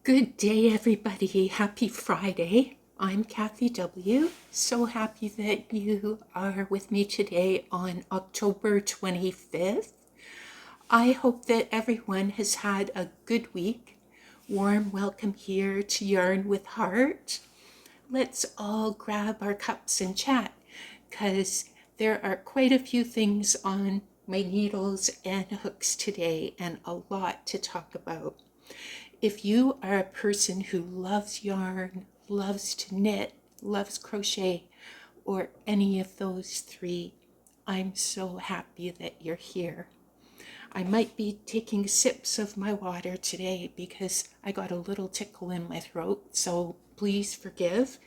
Good day, everybody. Happy Friday. I'm Kathy W. So happy that you are with me today on October 25th. I hope that everyone has had a good week. Warm welcome here to Yarn with Heart. Let's all grab our cups and chat, because there are quite a few things on my needles and hooks today and a lot to talk about. If you are a person who loves yarn, loves to knit, loves crochet, or any of those three, I'm so happy that you're here. I might be taking sips of my water today because I got a little tickle in my throat, so please forgive.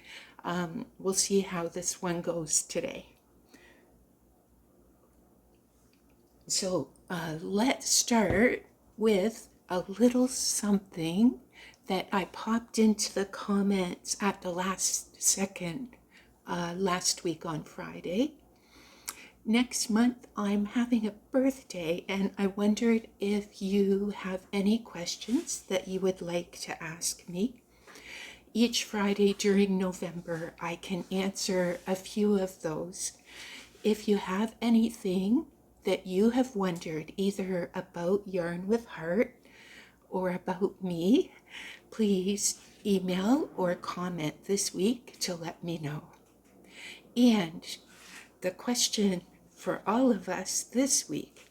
We'll see how this one goes today. So let's start with a little something that I popped into the comments at the last second last week on Friday. Next month I'm having a birthday, and I wondered if you have any questions that you would like to ask me. Each Friday during November I can answer a few of those. If you have anything that you have wondered either about Yarn with Heart or about me, please email or comment this week to let me know. And the question for all of us this week: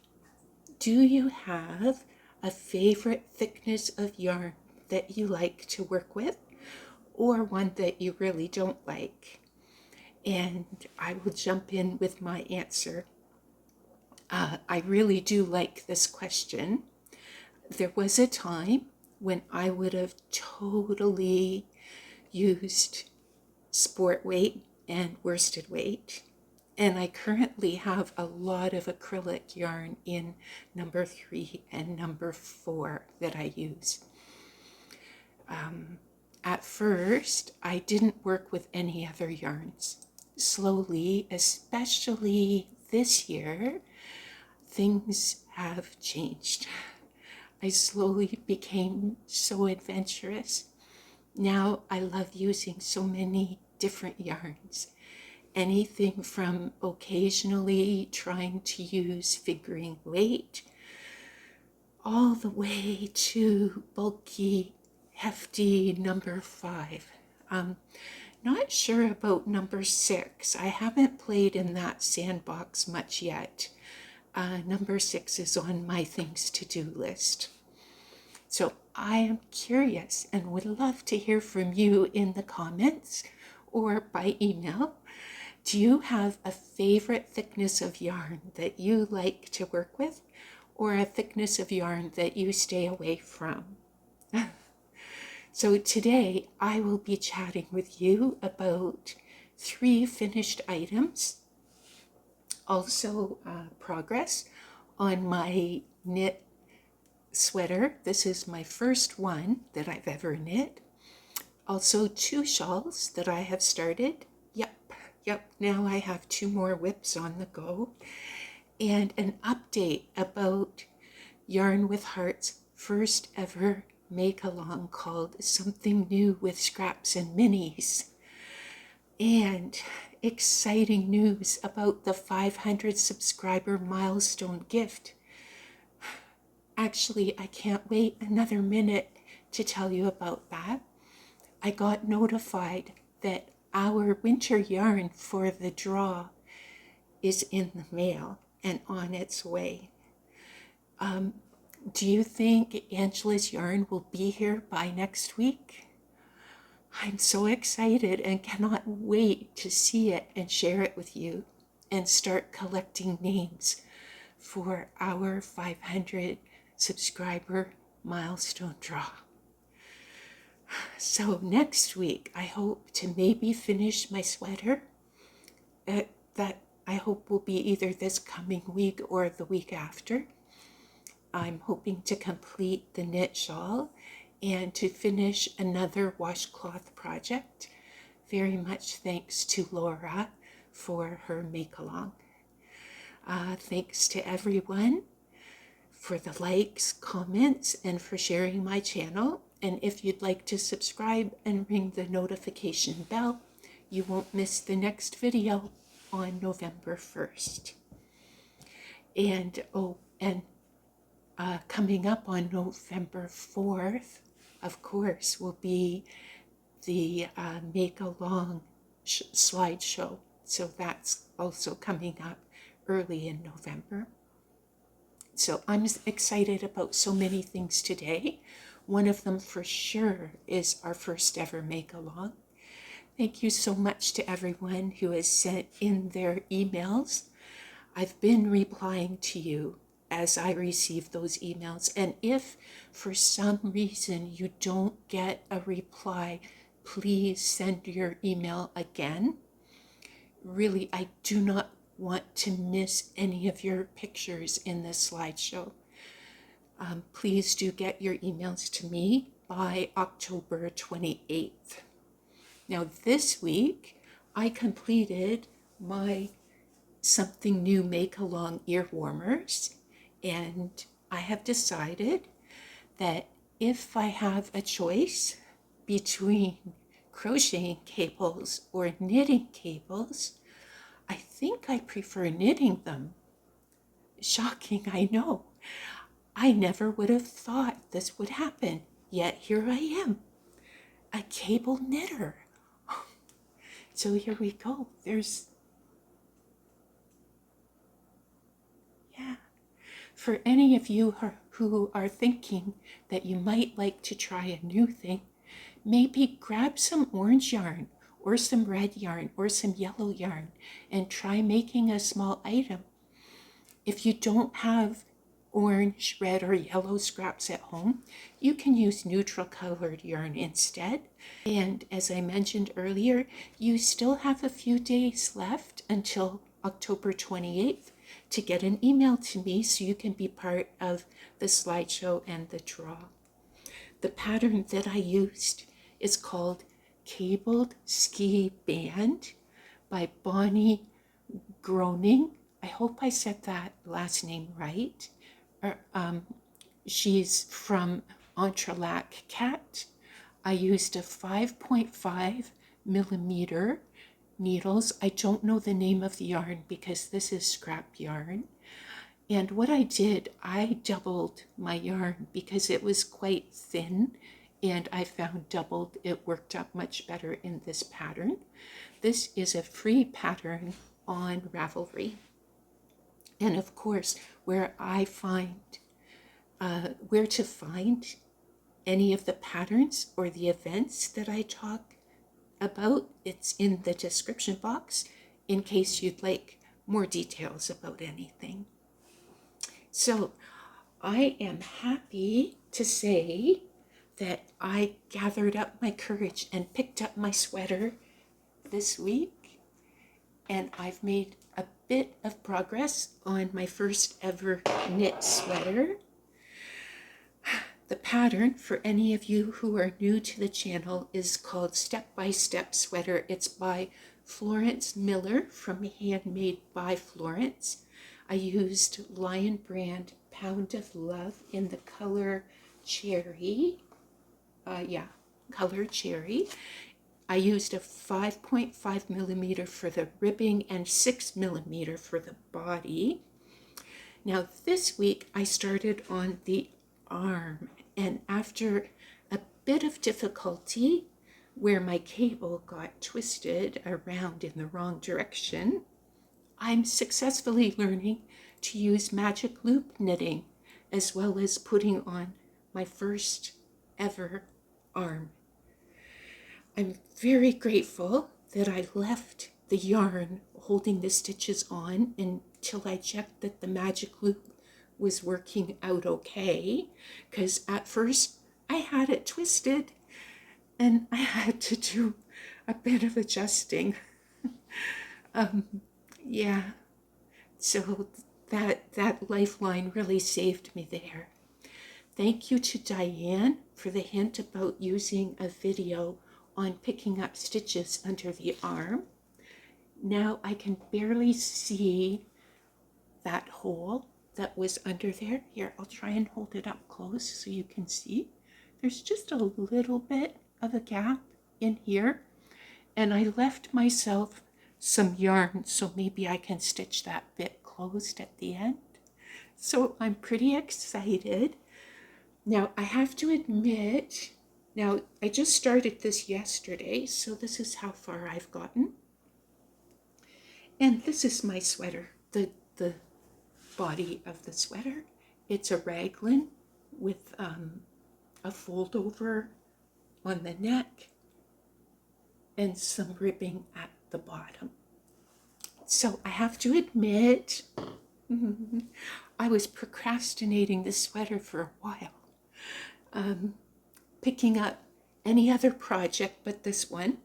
do you have a favorite thickness of yarn that you like to work with, or one that you really don't like? And I will jump in with my answer. I really do like this question. There was a time when I would have totally used sport weight and worsted weight. And I currently have a lot of acrylic yarn in number 3 and number 4 that I use. At first, I didn't work with any other yarns. Slowly, especially this year, things have changed. I slowly became so adventurous. Now I love using so many different yarns. Anything from occasionally trying to use figuring weight, all the way to bulky, hefty number 5. Not sure about number 6. I haven't played in that sandbox much yet. Number 6 is on my things to do list. So I am curious and would love to hear from you in the comments or by email. Do you have a favorite thickness of yarn that you like to work with, or a thickness of yarn that you stay away from? So today I will be chatting with you about 3 finished items. Also progress on my knit sweater. This is my first one that I've ever knit. Also 2 shawls that I have started. Yep, now I have 2 more whips on the go. And an update about Yarn with Heart's first ever make-along called Something New with Scraps and Minis. And exciting news about the 500 subscriber milestone gift. Actually, I can't wait another minute to tell you about that. I got notified that our winter yarn for the draw is in the mail and on its way. Do you think Angela's yarn will be here by next week? I'm so excited and cannot wait to see it and share it with you and start collecting names for our 500 subscriber milestone draw. So next week, I hope to maybe finish my sweater. That I hope will be either this coming week or the week after. I'm hoping to complete the knit shawl and to finish another washcloth project. Very much thanks to Laura for her make-along. Thanks to everyone for the likes, comments, and for sharing my channel. And if you'd like to subscribe and ring the notification bell, you won't miss the next video on November 1st. And coming up on November 4th, of course, will be the Make Along slideshow. So that's also coming up early in November. So I'm excited about so many things today. One of them for sure is our first ever Make Along. Thank you so much to everyone who has sent in their emails. I've been replying to you as I receive those emails. And if for some reason you don't get a reply, please send your email again. Really, I do not want to miss any of your pictures in this slideshow. Please do get your emails to me by October 28th. Now this week, I completed my Something New Make Along ear warmers, and I have decided that if I have a choice between crocheting cables or knitting cables, I think I prefer knitting them. Shocking, I know. I never would have thought this would happen, yet here I am, a cable knitter. So here we go. For any of you who are thinking that you might like to try a new thing, maybe grab some orange yarn or some red yarn or some yellow yarn and try making a small item. If you don't have orange, red, or yellow scraps at home, you can use neutral colored yarn instead. And as I mentioned earlier, you still have a few days left until October 28th to get an email to me so you can be part of the slideshow and the draw. The pattern that I used is called Cabled Ski Band by Bonnie Groening. I hope I said that last name right. She's from Entrelac Cat. I used a 5.5 millimeter needles. I don't know the name of the yarn because this is scrap yarn. And what I did, I doubled my yarn because it was quite thin, and I found doubled, it worked out much better in this pattern. This is a free pattern on Ravelry. And of course, where to find any of the patterns or the events that I talk about, it's in the description box in case you'd like more details about anything. So I am happy to say that I gathered up my courage and picked up my sweater this week, and I've made a bit of progress on my first ever knit sweater. The pattern, for any of you who are new to the channel, is called Step by Step Sweater. It's by Florence Miller from Handmade by Florence. I used Lion Brand Pound of Love in the color Cherry. Color Cherry. I used a 5.5 millimeter for the ribbing and 6 millimeter for the body. Now this week I started on the arm, and after a bit of difficulty where my cable got twisted around in the wrong direction, I'm successfully learning to use magic loop knitting as well as putting on my first ever arm. I'm very grateful that I left the yarn holding the stitches on until I checked that the magic loop was working out okay, because at first I had it twisted and I had to do a bit of adjusting. So that lifeline really saved me there. Thank you to Diane for the hint about using a video on picking up stitches under the arm. Now I can barely see that hole that was under there. Here, I'll try and hold it up close so you can see. there's just a little bit of a gap in here, and I left myself some yarn, so maybe I can stitch that bit closed at the end. So I'm pretty excited. Now I have to admit, now I just started this yesterday, so this is how far I've gotten. And this is my sweater, the body of the sweater. It's a raglan with a fold over on the neck and some ribbing at the bottom. So I have to admit, I was procrastinating this sweater for a while, picking up any other project but this one.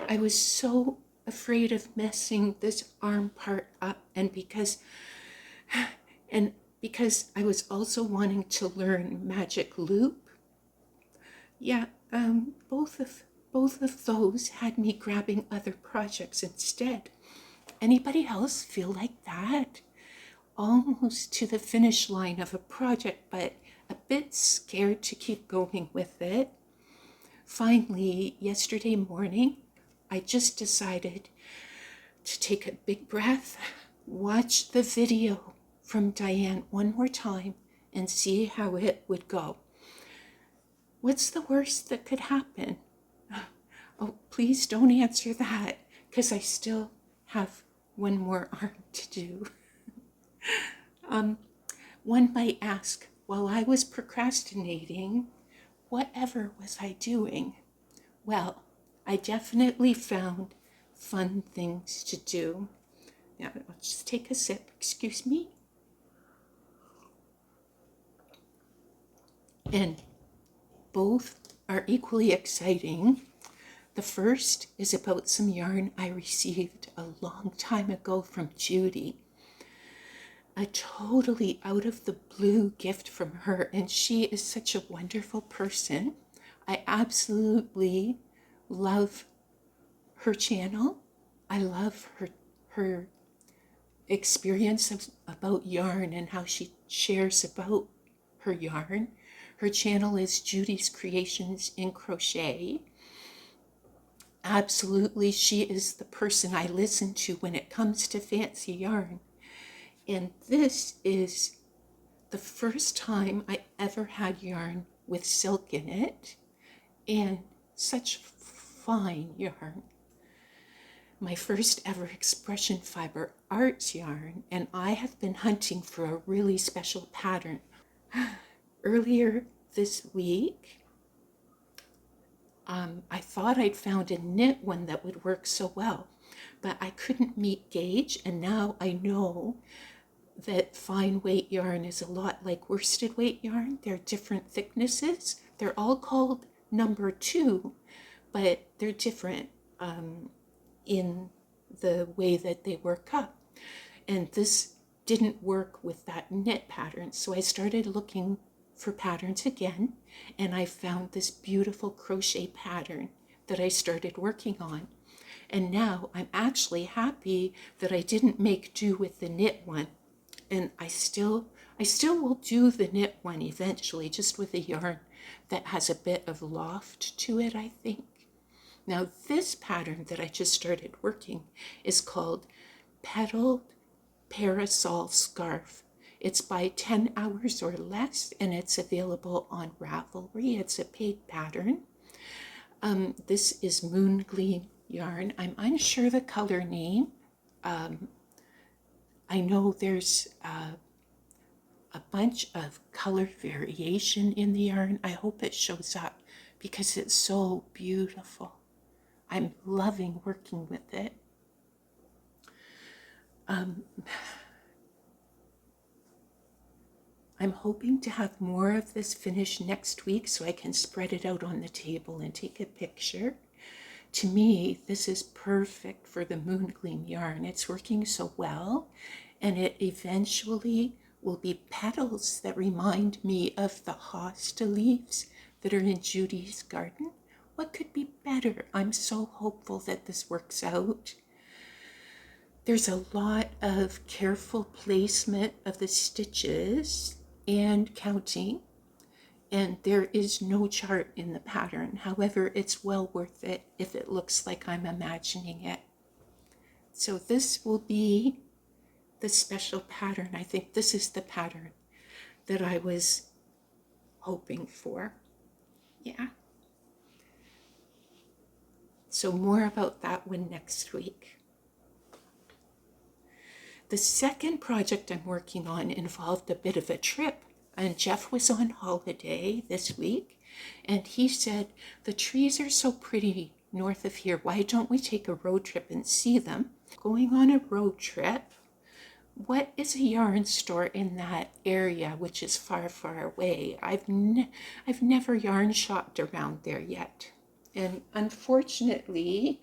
I was so afraid of messing this arm part up, and because I was also wanting to learn magic loop. Yeah, both of those had me grabbing other projects instead. Anybody else feel like that? Almost to the finish line of a project, but a bit scared to keep going with it. Finally, yesterday morning, I just decided to take a big breath, watch the video from Diane one more time, and see how it would go. What's the worst that could happen? Oh, please don't answer that, because I still have one more arm to do. One might ask, while I was procrastinating, whatever was I doing? Well, I definitely found fun things to do. Now, I'll just take a sip, excuse me. And both are equally exciting. The first is about some yarn I received a long time ago from Judy. A totally out of the blue gift from her, and she is such a wonderful person. I absolutely love her channel. I love her experience about yarn and how she shares about her yarn. Her channel is Judy's Creations in Crochet. Absolutely, she is the person I listen to when it comes to fancy yarn. And this is the first time I ever had yarn with silk in it, and such fine yarn. My first ever expression fiber arts yarn, and I have been hunting for a really special pattern. Earlier this week, I thought I'd found a knit one that would work so well, but I couldn't meet gauge, and now I know that fine weight yarn is a lot like worsted weight yarn. They're different thicknesses. They're all called number 2, but they're different in the way that they work up. And this didn't work with that knit pattern, so I started looking for patterns again, and I found this beautiful crochet pattern that I started working on. And now I'm actually happy that I didn't make do with the knit one. And I still will do the knit one eventually, just with a yarn that has a bit of loft to it, I think. Now this pattern that I just started working is called Petaled Parasol Scarf. It's by 10 hours or less, and it's available on Ravelry. It's a paid pattern. This is Moon Gleam yarn. I'm unsure the color name. I know there's a bunch of color variation in the yarn. I hope it shows up because it's so beautiful. I'm loving working with it. I'm hoping to have more of this finished next week so I can spread it out on the table and take a picture. To me, this is perfect for the Moon Gleam yarn. It's working so well, and it eventually will be petals that remind me of the hosta leaves that are in Judy's garden. What could be better? I'm so hopeful that this works out. There's a lot of careful placement of the stitches and counting, And there is no chart in the pattern. However, it's well worth it if it looks like I'm imagining it. So this will be the special pattern. I think this is the pattern that I was hoping for. Yeah. So more about that one next week. The second project I'm working on involved a bit of a trip, and Jeff was on holiday this week, and he said, the trees are so pretty north of here, why don't we take a road trip and see them? Going on a road trip, what is a yarn store in that area, which is far, far away? I've never yarn shopped around there yet. And unfortunately,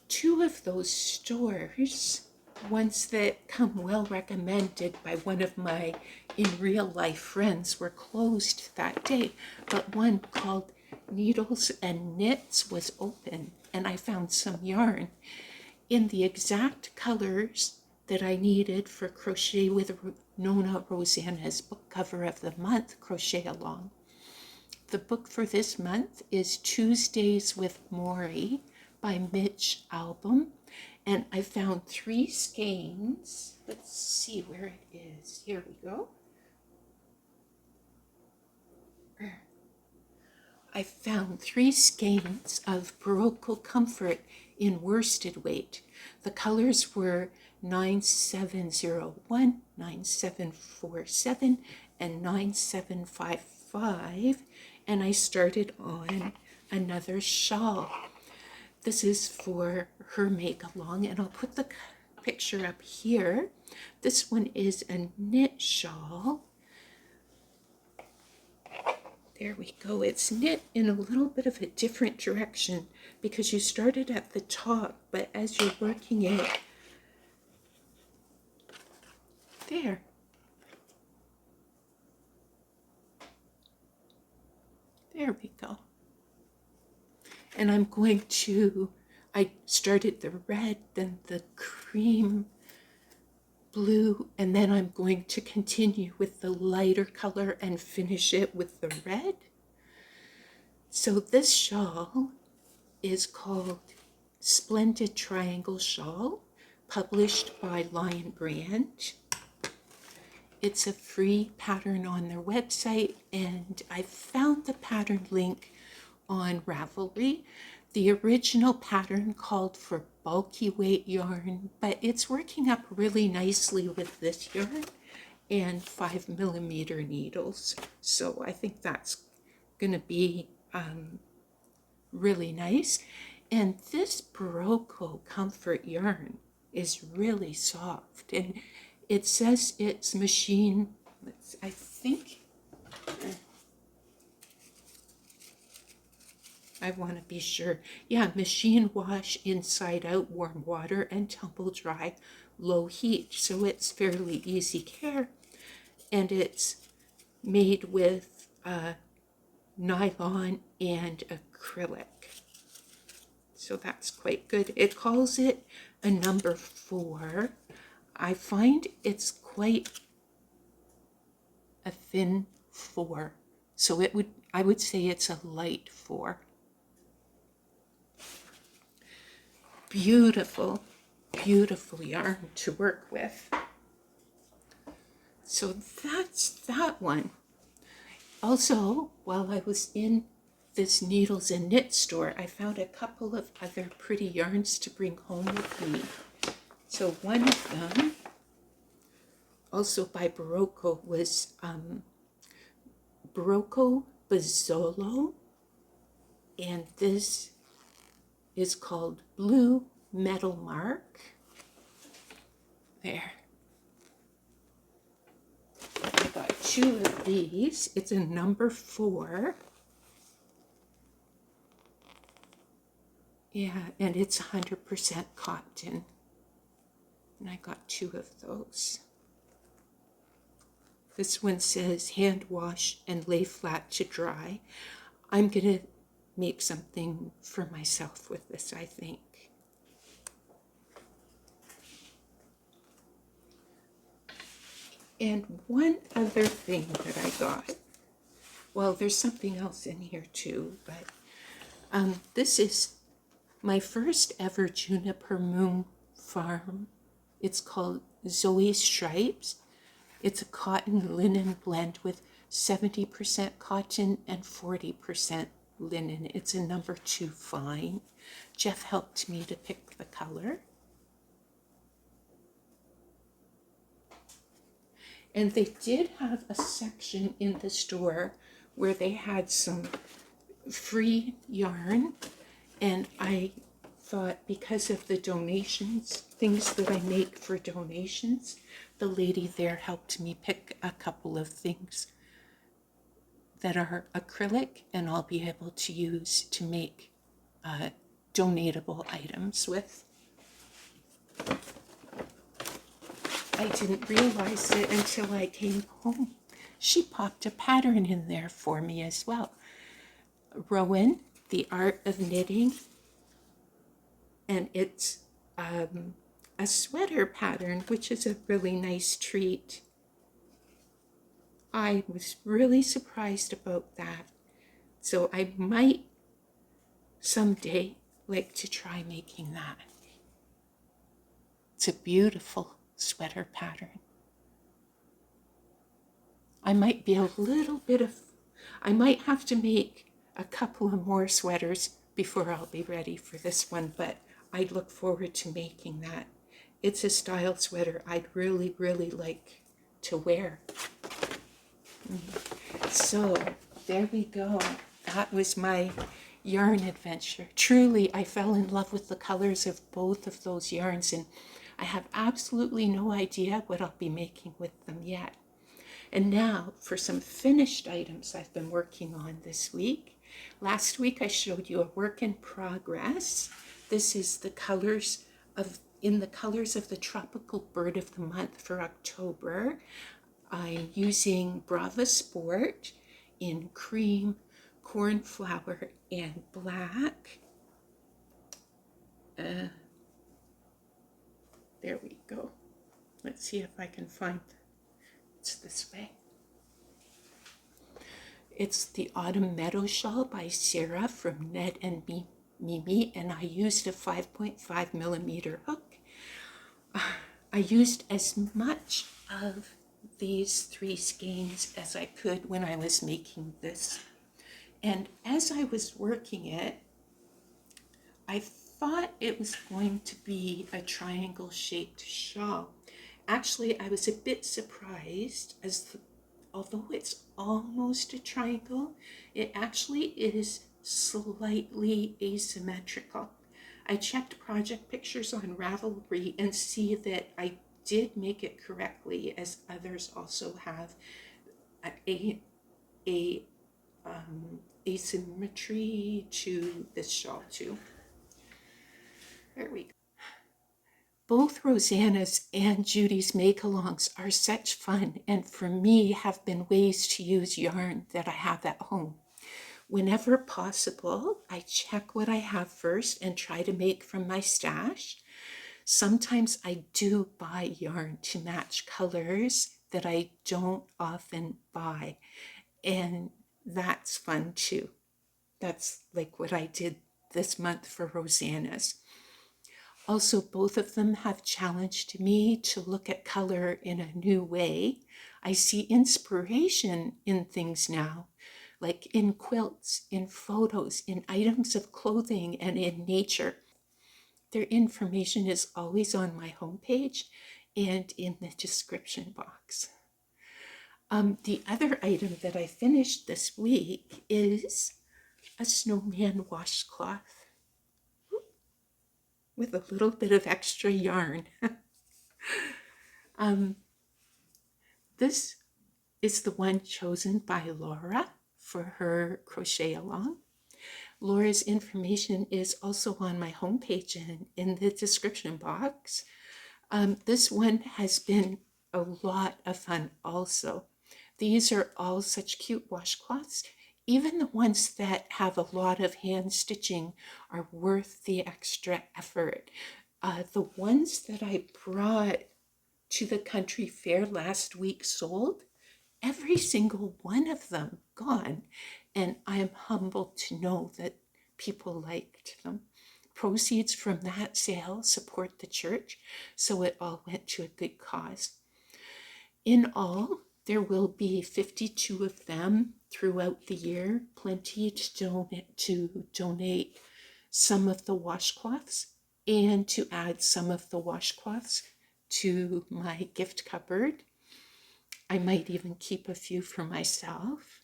two of those stores, ones that come well recommended by one of my in real life friends, were closed that day. But one called Needles and Knits was open, and I found some yarn in the exact colors that I needed for Crochet with Nona Rosanna's book cover of the month, Crochet Along. The book for this month is Tuesdays with Maury by Mitch Albom, and I found 3 skeins. Let's see where it is. Here we go. I found 3 skeins of Barocco Comfort in worsted weight. The colors were 9701, 9747, and 9755, and I started on another shawl. This is for her make along, and I'll put the picture up here. This one is a knit shawl. There we go. It's knit in a little bit of a different direction because you started at the top, but as you're working it, there. There we go. And I'm going to, I started the red, then the cream blue, and then I'm going to continue with the lighter color and finish it with the red. So this shawl is called Splendid Triangle Shawl, published by Lion Brand. It's a free pattern on their website, and I found the pattern link on Ravelry. The original pattern called for bulky weight yarn, but it's working up really nicely with this yarn and 5mm needles. So I think that's going to be really nice. And this Barocco Comfort yarn is really soft, and it says it's machine, I think, I want to be sure. Yeah, machine wash inside out, warm water, and tumble dry, low heat. So it's fairly easy care, and it's made with nylon and acrylic. So that's quite good. It calls it a number 4. I find it's quite a thin 4. So I would say it's a light 4. Beautiful, beautiful yarn to work with. So that's that one. Also, while I was in this Needles and Knit store, I found a couple of other pretty yarns to bring home with me. So one of them, also by Barocco, was Barocco Bazzolo, and this is called Blue Metal Mark. There. I got 2 of these. It's a number 4. Yeah, and it's 100% cotton. And I got 2 of those. This one says hand wash and lay flat to dry. I'm going to make something for myself with this, I think. And one other thing that I got Well, there's something else in here too, but this is my first ever Juniper Moon farm. It's called Zoe's Stripes. It's a cotton linen blend with 70% cotton and 40% linen. It's a number 2 fine. Jeff helped me to pick the color. And they did have a section in the store where they had some free yarn, and I thought because of the donations, things that I make for donations, the lady there helped me pick a couple of things that are acrylic and I'll be able to use to make donatable items with. I didn't realize it until I came home. She popped a pattern in there for me as well. Rowan, The Art of Knitting, and it's a sweater pattern, which is a really nice treat. I was really surprised about that. So I might someday like to try making that. It's a beautiful sweater pattern. I might have to make a couple of more sweaters before I'll be ready for this one, but I look forward to making that. It's a style sweater I'd really, really like to wear. So there we go. That was my yarn adventure. Truly, I fell in love with the colors of both of those yarns, and I have absolutely no idea what I'll be making with them yet. And now for some finished items I've been working on this week. Last week I showed you a work in progress. This is the colors of the tropical bird of the month for October. I'm using Brava Sport in cream, cornflower, and black. There we go. Let's see if I can find it's this way. It's the Autumn Meadow Shawl by Sarah from Ned and Mimi, and I used a 5.5 millimeter hook. I used as much of these 3 skeins as I could when I was making this. And as I was working it, I thought it was going to be a triangle shaped shawl. Actually, I was a bit surprised although it's almost a triangle, it actually is slightly asymmetrical. I checked project pictures on Ravelry and see that I did make it correctly, as others also have asymmetry to this shawl too. There we go. Both Rosanna's and Judy's make-alongs are such fun, and for me have been ways to use yarn that I have at home. Whenever possible, I check what I have first and try to make from my stash. Sometimes I do buy yarn to match colors that I don't often buy, and that's fun too. That's like what I did this month for Rosanna's. Also, both of them have challenged me to look at color in a new way. I see inspiration in things now, like in quilts, in photos, in items of clothing, and in nature. Their information is always on my homepage and in the description box. The other item that I finished this week is a Snowman Washcloth with a little bit of extra yarn. This is the one chosen by Laura for her crochet along. Laura's information is also on my homepage and in the description box. This one has been a lot of fun also. These are all such cute washcloths. Even the ones that have a lot of hand stitching are worth the extra effort. The ones that I brought to the country fair last week sold, every single one of them gone. And I am humbled to know that people liked them. Proceeds from that sale support the church, so it all went to a good cause. In all, there will be 52 of them throughout the year, plenty to donate some of the washcloths and to add some of the washcloths to my gift cupboard. I might even keep a few for myself.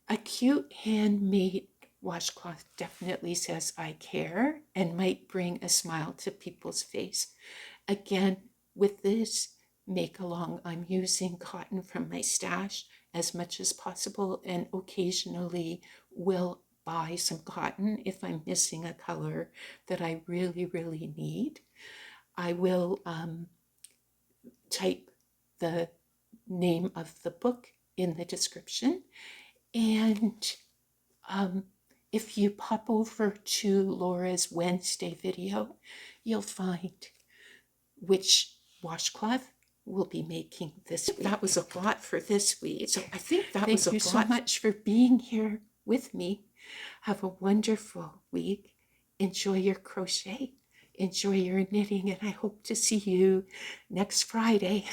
A cute handmade washcloth definitely says I care and might bring a smile to people's face. Again, with this make along, I'm using cotton from my stash as much as possible, and occasionally will buy some cotton if I'm missing a color that I really, really need. I will type the name of the book in the description. And if you pop over to Laura's Wednesday video, you'll find which washcloth we'll be making this week. That was a lot for this week. So I think that was a lot. Thank you so much for being here with me. Have a wonderful week. Enjoy your crochet. Enjoy your knitting, and I hope to see you next Friday.